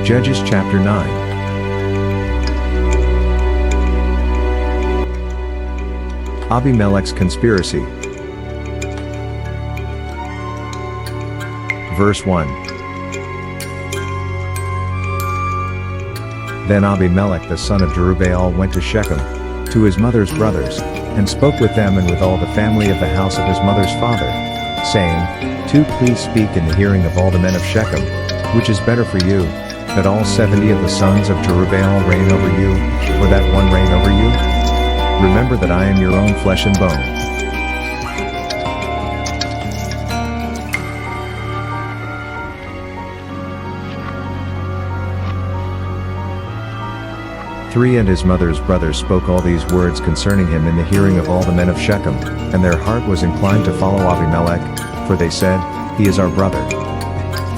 Judges chapter 9. Abimelech's conspiracy. Verse 1. Then Abimelech the son of Jerubbaal went to Shechem, to his mother's brothers, and spoke with them and with all the family of the house of his mother's father, saying, "Do please speak in the hearing of all the men of Shechem, which is better for you, that all 70 of the sons of Jerubbaal reign over you, or that one reign over you? Remember that I am your own flesh and bone." Three and his mother's brothers spoke all these words concerning him in the hearing of all the men of Shechem, and their heart was inclined to follow Abimelech, for they said, "He is our brother."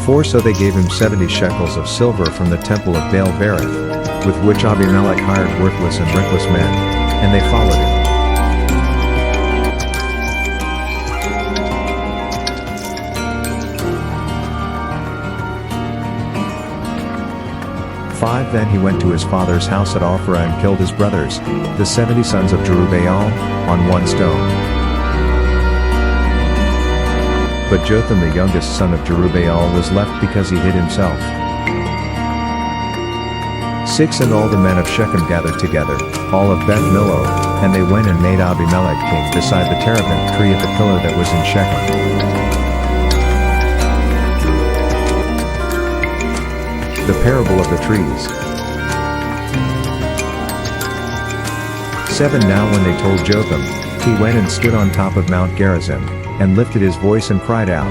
4 So they gave him 70 shekels of silver from the temple of Baal-berith, with which Abimelech hired worthless and reckless men, and they followed him. 5 Then he went to his father's house at Ophrah and killed his brothers, the 70 sons of Jerubbaal, on one stone. But Jotham the youngest son of Jerubbaal was left because he hid himself. 6 And all the men of Shechem gathered together, all of Beth Millo, and they went and made Abimelech king beside the terebinth tree at the pillar that was in Shechem. The parable of the trees. 7 Now when they told Jotham, he went and stood on top of Mount Gerizim, and lifted his voice and cried out.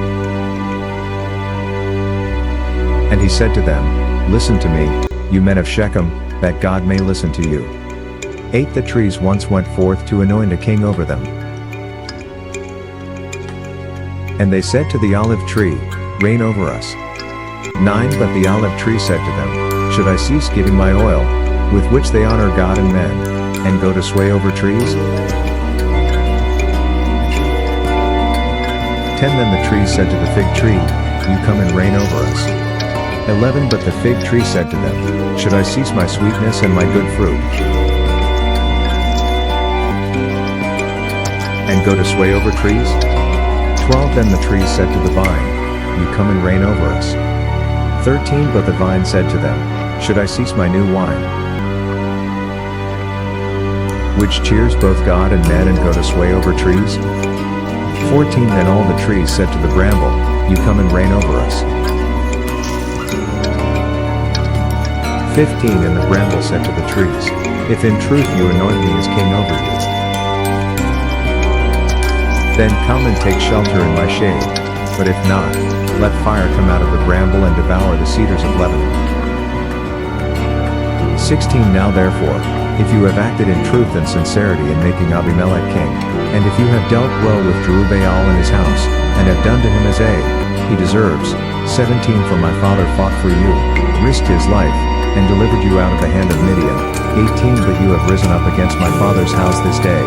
And he said to them, "Listen to me, you men of Shechem, that God may listen to you." 8 The trees once went forth to anoint a king over them. And they said to the olive tree, "Reign over us." 9 But the olive tree said to them, "Should I cease giving my oil, with which they honor God and men, and go to sway over trees?" 10 Then the trees said to the fig tree, "You come and reign over us." 11 But the fig tree said to them, "Should I cease my sweetness and my good fruit, and go to sway over trees?" 12 Then the trees said to the vine, "You come and reign over us." 13 But the vine said to them, "Should I cease my new wine, which cheers both God and men, and go to sway over trees?" 14 Then all the trees said to the bramble, "You come and reign over us." 15 And the bramble said to the trees, "If in truth you anoint me as king over you, then come and take shelter in my shade, but if not, let fire come out of the bramble and devour the cedars of Lebanon." 16 Now therefore, if you have acted in truth and sincerity in making Abimelech king, and if you have dealt well with Jerubbaal and his house, and have done to him as he deserves. 17 For my father fought for you, risked his life, and delivered you out of the hand of Midian. 18 But you have risen up against my father's house this day,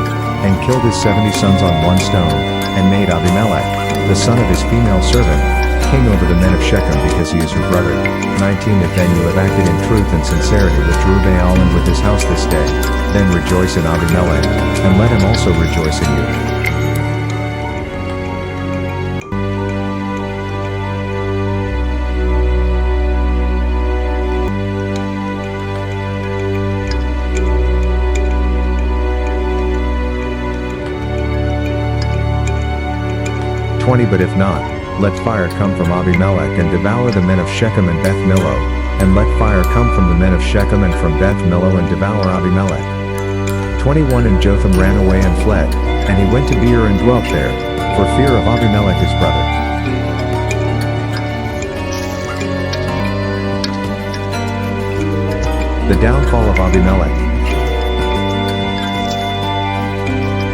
and killed his 70 sons on one stone, and made Abimelech, the son of his female servant, king over the men of Shechem, because he is your brother. 19 If then you have acted in truth and sincerity with Jerubbaal and with his house this day, then rejoice in Abimelech, and let him also rejoice in you. But if not, let fire come from Abimelech and devour the men of Shechem and Beth Millo, and let fire come from the men of Shechem and from Beth Millo and devour Abimelech. 21 And Jotham ran away and fled, and he went to Beer and dwelt there, for fear of Abimelech his brother. The downfall of Abimelech.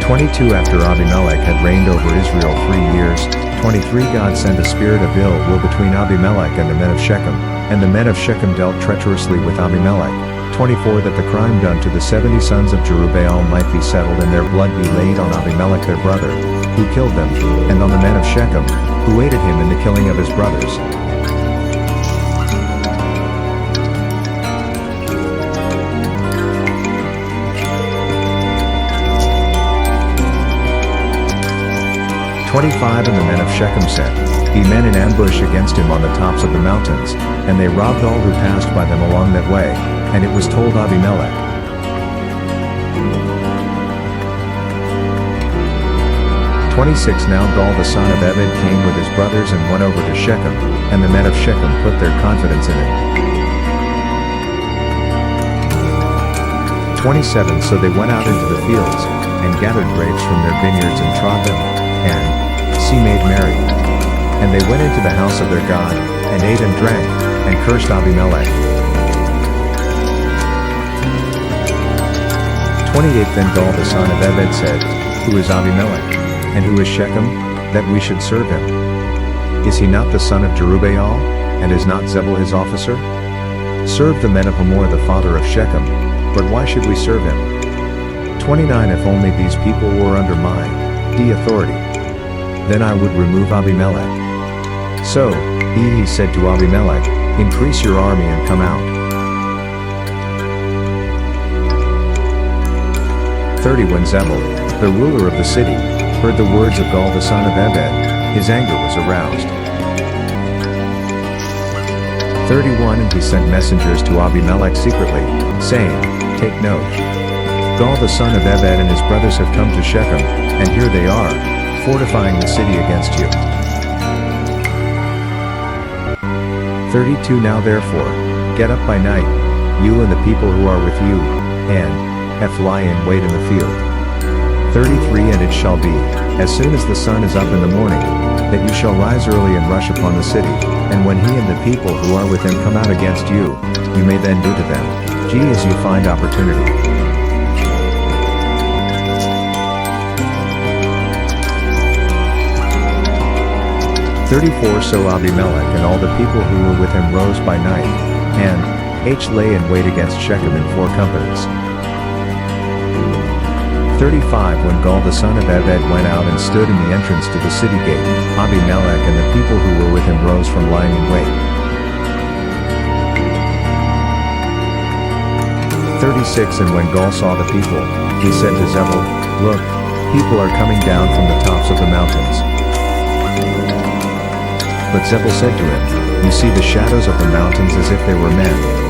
22 After Abimelech had reigned over Israel 3 years, 23 God sent a spirit of ill will between Abimelech and the men of Shechem, and the men of Shechem dealt treacherously with Abimelech. 24 That the crime done to the 70 sons of Jerubbaal might be settled, and their blood be laid on Abimelech their brother, who killed them, and on the men of Shechem, who aided him in the killing of his brothers. 25 And the men of Shechem set the men in ambush against him on the tops of the mountains, and they robbed all who passed by them along that way, and it was told Abimelech. 26 Now Gaal the son of Ebed came with his brothers and went over to Shechem, and the men of Shechem put their confidence in him. 27 So they went out into the fields, and gathered grapes from their vineyards and trod them, and made merry. And they went into the house of their God, and ate and drank, and cursed Abimelech. 28 Then Gaal the son of Ebed said, Who is Abimelech? And who is Shechem, that we should serve him? Is he not the son of Jerubbaal, and is not Zebul his officer? Serve the men of Hamor the father of Shechem, but why should we serve him? 29 If only these people were under my authority, then I would remove Abimelech. So he said to Abimelech, Increase your army and come out. 30 When Zebul, the ruler of the city, heard the words of Gaal the son of Ebed, his anger was aroused. 31 And he sent messengers to Abimelech secretly, saying, Take note. Gaal the son of Ebed and his brothers have come to Shechem, and here they are, fortifying the city against you. 32 Now therefore, get up by night, you and the people who are with you, and lie in wait in the field. 33 And it shall be, as soon as the sun is up in the morning, that you shall rise early and rush upon the city, and when he and the people who are with him come out against you, you may then do to them, as you find opportunity. 34 So Abimelech and all the people who were with him rose by night, and lay in wait against Shechem in 4 companies. 35 When Gaal the son of Ebed went out and stood in the entrance to the city gate, Abimelech and the people who were with him rose from lying in wait. 36 And when Gaal saw the people, he said to Zebul, Look, people are coming down from the tops of the mountains. But Zebul said to him, You see the shadows of the mountains as if they were men.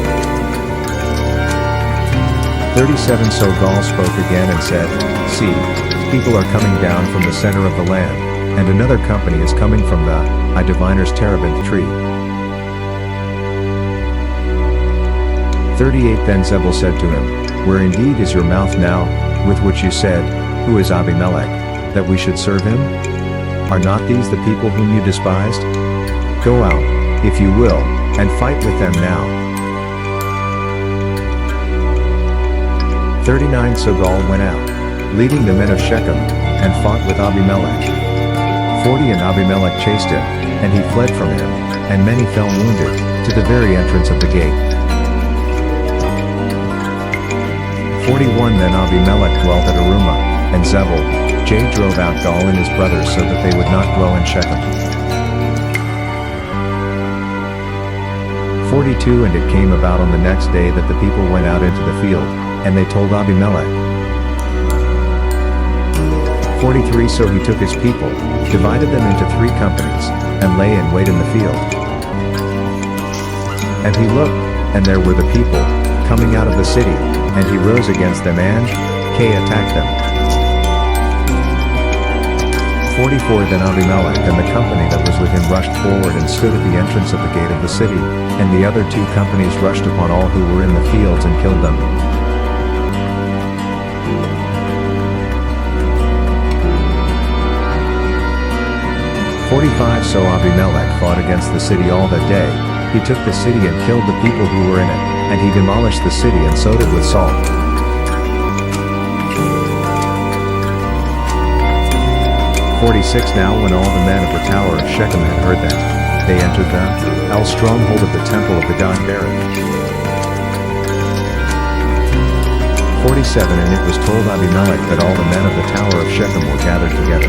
37 So Gaal spoke again and said, See, people are coming down from the center of the land, and another company is coming from the diviner's terebinth tree. 38 Then Zebul said to him, Where indeed is your mouth now, with which you said, Who is Abimelech, that we should serve him? Are not these the people whom you despised? Go out, if you will, and fight with them now. 39 So Gaal went out, leading the men of Shechem, and fought with Abimelech. 40 And Abimelech chased him, and he fled from him, and many fell wounded, to the very entrance of the gate. 41 Then Abimelech dwelt at Arumah, and Zebul, drove out Gaal and his brothers so that they would not dwell in Shechem. 42 And it came about on the next day that the people went out into the field, and they told Abimelech. 43 So he took his people, divided them into 3 companies, and lay in wait in the field. And he looked, and there were the people, coming out of the city, and he rose against them and attacked them. 44 Then Abimelech and the company that was with him rushed forward and stood at the entrance of the gate of the city, and the other 2 companies rushed upon all who were in the fields and killed them. 45 So Abimelech fought against the city all that day. He took the city and killed the people who were in it, and he demolished the city and sowed it with salt. 46 Now when all the men of the tower of Shechem had heard that, they entered the stronghold of the temple of the god Berith. 47 And it was told Abimelech that all the men of the tower of Shechem were gathered together.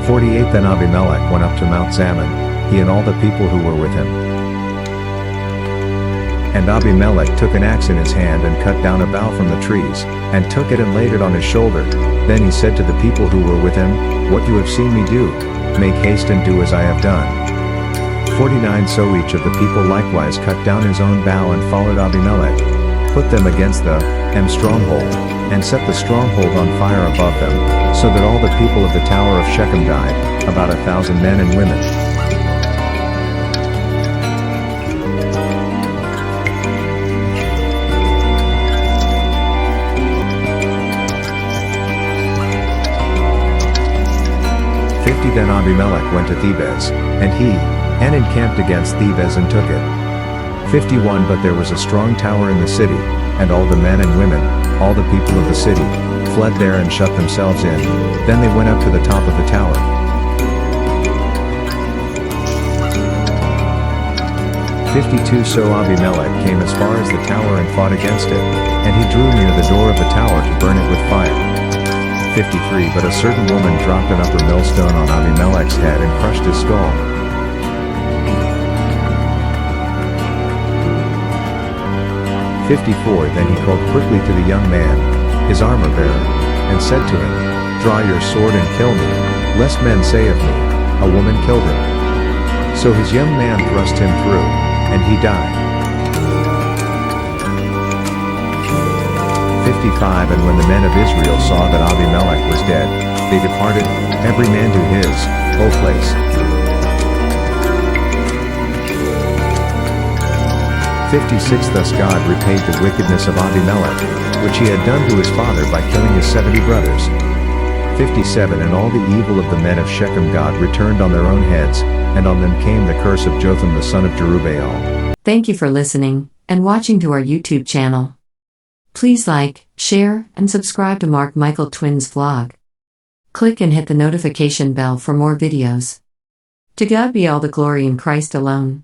48 Then Abimelech went up to Mount Zammon, he and all the people who were with him. And Abimelech took an axe in his hand and cut down a bough from the trees, and took it and laid it on his shoulder. Then he said to the people who were with him, "What you have seen me do, make haste and do as I have done." 49 So each of the people likewise cut down his own bough and followed Abimelech, put them against the stronghold, and set the stronghold on fire above them, so that all the people of the tower of Shechem died, about 1,000 men and women. Then Abimelech went to Thebez, and encamped against Thebez and took it. 51 But there was a strong tower in the city, and all the men and women, all the people of the city, fled there and shut themselves in. Then they went up to the top of the tower. 52 So Abimelech came as far as the tower and fought against it, and he drew near the door of the tower to burn it with fire. 53 But a certain woman dropped an upper millstone on Abimelech's head and crushed his skull. 54 Then he called quickly to the young man, his armor-bearer, and said to him, "Draw your sword and kill me, lest men say of me, a woman killed him." So his young man thrust him through, and he died. 55 And when the men of Israel saw that Abimelech was dead, they departed, every man to his place. 56 Thus God repaid the wickedness of Abimelech, which he had done to his father by killing his 70 brothers. 57 And all the evil of the men of Shechem God returned on their own heads, and on them came the curse of Jotham the son of Jerubbaal. Thank you for listening and watching to our YouTube channel. Please like, share, and subscribe to Mark Michael Twins vlog. Click and hit the notification bell for more videos. To God be all the glory in Christ alone.